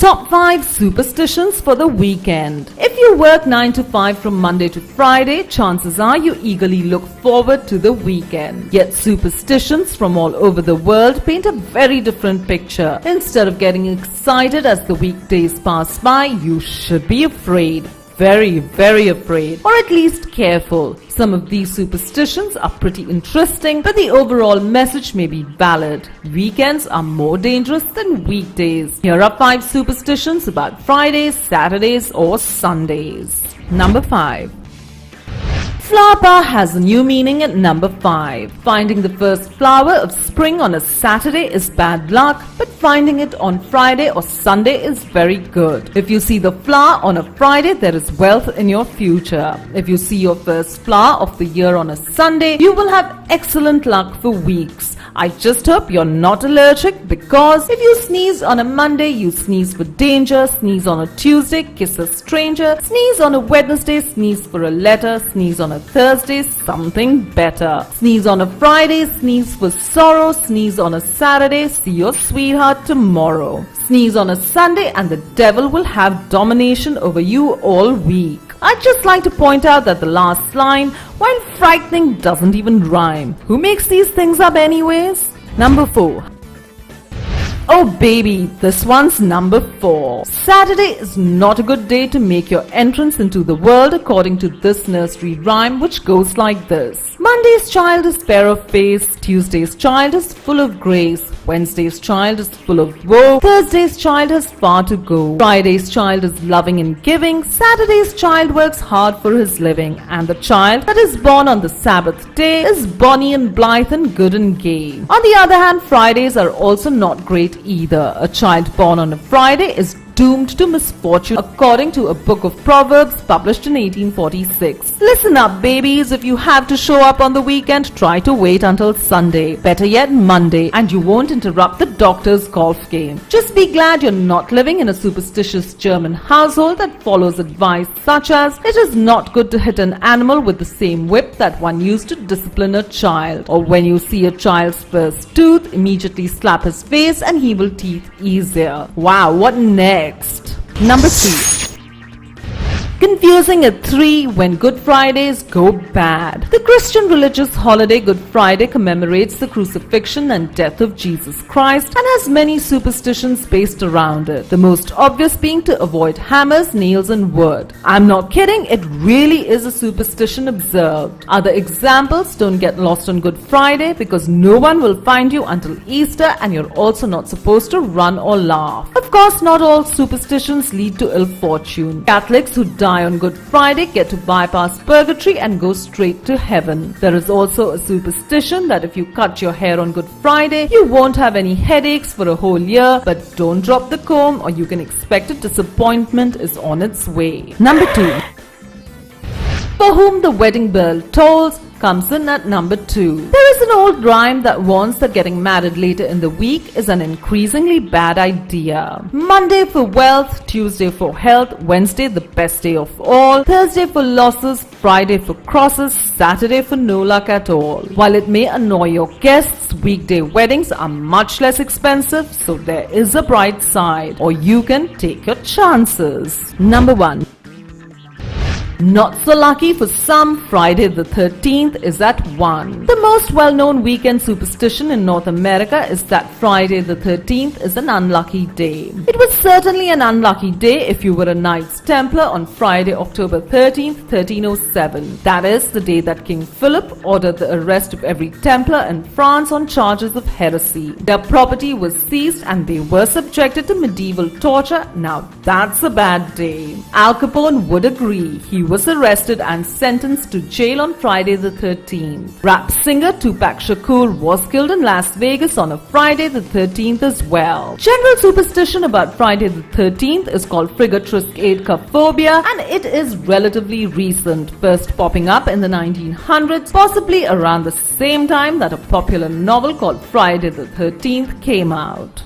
Top 5 Superstitions for the Weekend. If you work 9 to 5 from Monday to Friday, chances are you eagerly look forward to the weekend. Yet superstitions from all over the world paint a very different picture. Instead of getting excited as the weekdays pass by, you should be afraid. Very, very afraid, or at least careful. Some of these superstitions are pretty interesting, but the overall message may be valid. Weekends are more dangerous than weekdays. Here are 5 superstitions about Fridays, Saturdays, or Sundays. Number 5. Flower power has a new meaning at number 5. Finding the first flower of spring on a Saturday is bad luck, but finding it on Friday or Sunday is very good. If you see the flower on a Friday, there is wealth in your future. If you see your first flower of the year on a Sunday, you will have excellent luck for weeks. I just hope you're not allergic, because if you sneeze on a Monday, you sneeze for danger. Sneeze on a Tuesday, kiss a stranger. Sneeze on a Wednesday, sneeze for a letter. Sneeze on a Thursday, something better. Sneeze on a Friday, sneeze for sorrow. Sneeze on a Saturday, see your sweetheart tomorrow. Sneeze on a Sunday and the devil will have domination over you all week. I'd just like to point out that the last line, while frightening, doesn't even rhyme. Who makes these things up anyways? Number 4. Oh baby, this one's number 4. Saturday is not a good day to make your entrance into the world, according to this nursery rhyme, which goes like this. Monday's child is fair of face, Tuesday's child is full of grace, Wednesday's child is full of woe, Thursday's child has far to go, Friday's child is loving and giving, Saturday's child works hard for his living, and the child that is born on the Sabbath day is bonny and blithe and good and gay. On the other hand, Fridays are also not great either. A child born on a Friday is doomed to misfortune, according to a book of Proverbs published in 1846. Listen up, babies. If you have to show up on the weekend, try to wait until Sunday. Better yet, Monday, and you won't interrupt the doctor's golf game. Just be glad you're not living in a superstitious German household that follows advice such as, it is not good to hit an animal with the same whip that one used to discipline a child. Or when you see a child's first tooth, immediately slap his face and he will teeth easier. Wow, what next? Number 3. Confusing at 3 when Good Fridays go bad. The Christian religious holiday Good Friday commemorates the crucifixion and death of Jesus Christ and has many superstitions based around it. The most obvious being to avoid hammers, nails and wood. I'm not kidding, it really is a superstition observed. Other examples: don't get lost on Good Friday because no one will find you until Easter, and you're also not supposed to run or laugh. Of course, not all superstitions lead to ill fortune. Catholics who die on Good Friday get to bypass purgatory and go straight to heaven. There is also a superstition that if you cut your hair on Good Friday, you won't have any headaches for a whole year, but don't drop the comb or you can expect a disappointment is on its way. Number 2. For whom the wedding bell tolls comes in at number 2. There is an old rhyme that warns that getting married later in the week is an increasingly bad idea. Monday for wealth, Tuesday for health, Wednesday the best day of all, Thursday for losses, Friday for crosses, Saturday for no luck at all. While it may annoy your guests, weekday weddings are much less expensive, so there is a bright side, or you can take your chances. Number 1. Not so lucky for some, Friday the 13th is at 1. The most well-known weekend superstition in North America is that Friday the 13th is an unlucky day. It was certainly an unlucky day if you were a Knights Templar on Friday, October 13th, 1307. That is the day that King Philip ordered the arrest of every Templar in France on charges of heresy. Their property was seized and they were subjected to medieval torture. Now that's a bad day. Al Capone would agree. He was arrested and sentenced to jail on Friday the 13th. Rap singer Tupac Shakur was killed in Las Vegas on a Friday the 13th as well. General superstition about Friday the 13th is called frigatriskaidekaphobia, and it is relatively recent, first popping up in the 1900s, possibly around the same time that a popular novel called Friday the 13th came out.